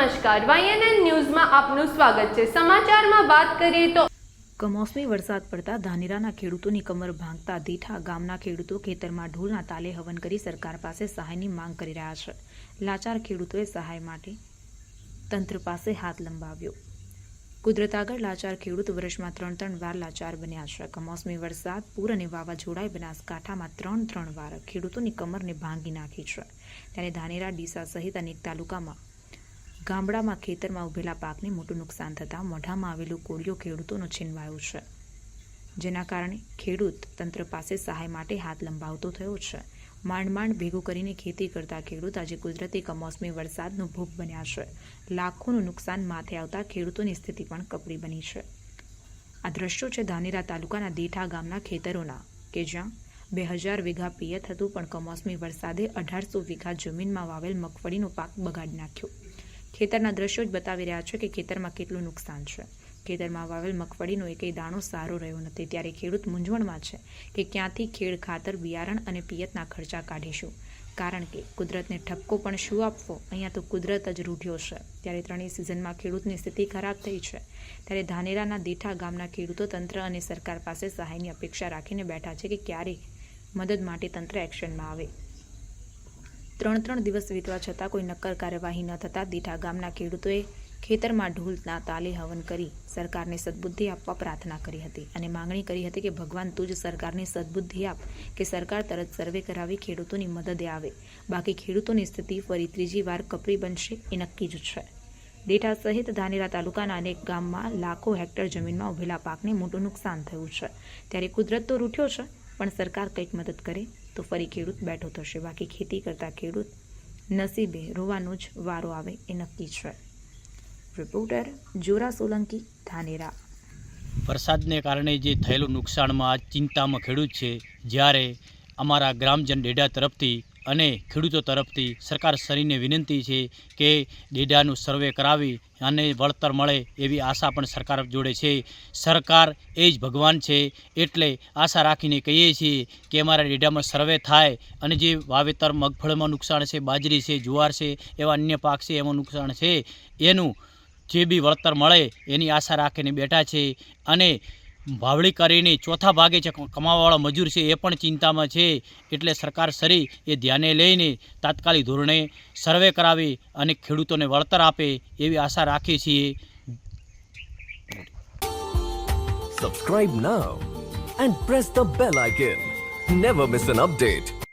નમસ્કાર, YNN ન્યૂઝમાં આપનું સ્વાગત છે। સમાચારમાં વાત કરીએ તો કમોસમી વરસાદ પડતા ધાનેરાના ખેડૂતોની કમર ભાંગતા દીઠા ગામના ખેડૂતો ખેતરમાં ઢોલના તાલે હવન કરી સરકાર પાસે સહાયની માંગ કરી રહ્યા છે। લાચાર ખેડૂતોએ સહાય માટે તંત્ર પાસે હાથ લંબાવ્યો। કુદરત આગળ લાચાર ખેડૂત વર્ષમાં 3 વાર લાચાર બન્યા છે। કમોસમી વરસાદ, પૂર અને વાવાઝોડાએ બનાસકાંઠામાં 3 વાર ખેડૂતોની કમરને ભાંગી નાખી છે। ત્યારે ધાનેરા, ડીસા સહિત અનેક તાલુકામાં ગામડામાં ખેતરમાં ઉભેલા પાકને મોટું નુકસાન થતાં મોઢામાં આવેલું કોળિયો ખેડૂતોનો છીનવાયો છે, જેના કારણે ખેડૂત તંત્ર પાસે સહાય માટે હાથ લંબાવતો થયો છે। માંડ ભેગું કરીને ખેતી કરતા ખેડૂત આજે કુદરતી કમોસમી વરસાદનો ભોગ બન્યા છે। લાખોનું નુકસાન માથે આવતા ખેડૂતોની સ્થિતિ પણ કપરી બની છે। આ દ્રશ્યો છે ધાનેરા તાલુકાના દીઠા ગામના ખેતરોના, કે જ્યાં 2000 વીઘા પિયત હતું, પણ કમોસમી વરસાદે 1800 વીઘા જમીનમાં વાવેલ મગફળીનો પાક બગાડી નાખ્યો। ખેતરના દ્રશ્યો જ બતાવી રહ્યા છે કે ખેતરમાં કેટલું નુકસાન છે। ખેતરમાં વાવેલ મગફળીનો એકેય દાણો સારો રહ્યો નથી, ત્યારે ખેડૂત મૂંઝવણમાં છે કે ક્યાંથી ખેડ, ખાતર, બિયારણ અને પિયતના ખર્ચા કાઢીશું, કારણ કે કુદરતને ઠપકો પણ શું આપવો, અહીંયા તો કુદરત જ રૂઠ્યો છે। ત્યારે ત્રણેય સિઝનમાં ખેડૂતની સ્થિતિ ખરાબ થઈ છે। ત્યારે ધાનેરાના દીઠા ગામના ખેડૂતો તંત્ર અને સરકાર પાસે સહાયની અપેક્ષા રાખીને બેઠા છે કે ક્યારે મદદ માટે તંત્ર એક્શનમાં આવે। 3 દિવસ વીતવા છતાં કોઈ નક્કર કાર્યવાહી ન થતાં દીઠા ગામના ખેડૂતોએ ખેતરમાં ઢોલના તાલે હવન કરી સરકારને સદબુદ્ધિ આપવા પ્રાર્થના કરી હતી અને માંગણી કરી હતી કે ભગવાન તું જ સરકારને સદબુદ્ધિ આપ કે સરકાર તરત સર્વે કરાવી ખેડૂતોની મદદે આવે, બાકી ખેડૂતોની સ્થિતિ ફરી ત્રીજી વાર કપરી બનશે એ નક્કી જ છે। દીઠા સહિત ધાનેરા તાલુકાના અનેક ગામમાં લાખો હેક્ટર જમીનમાં ઉભેલા પાકને મોટું નુકસાન થયું છે। ત્યારે કુદરત તો રૂઠ્યો છે, પણ સરકાર કંઈક મદદ કરે તો ફરી ખેડૂત બેઠો થશે, બાકી ખેતી કરતા ખેડૂત નસીબે રોવાનો જ વારો આવે એ નક્કી છે। રિપોર્ટર જોરા સોલંકી, ધાનેરા। વરસાદને કારણે જે થયેલું નુકસાનમાં ચિંતામાં ખેડૂત છે, જ્યારે અમારા ગ્રામજન ડેડા તરફથી અને ખેડૂતો તરફથી સરકારશ્રીને વિનંતી છે કે ડેડાનું સર્વે કરાવી અને વળતર મળે એવી આશા પણ સરકાર જોડે છે। સરકાર એ જ ભગવાન છે, એટલે આશા રાખીને કહીએ છીએ કે અમારા ડેડામાં સર્વે થાય અને જે વાવેતર મગફળીમાં નુકસાન છે, બાજરી છે, જુવાર છે, એવા અન્ય પાક છે એમાં નુકસાન છે, એનું જે બી વળતર મળે એની આશા રાખીને બેઠા છે। અને વાવણી કરીને ચોથા ભાગે છે કમાવાવાળા મજૂર છે એ પણ ચિંતામાં છે, એટલે સરકારશ્રી એ ધ્યાને લઈને તાત્કાલિક ધોરણે સર્વે કરાવી અને ખેડૂતોને વળતર આપે એવી આશા રાખીએ છીએ। Subscribe now and press the bell icon. Never miss an update.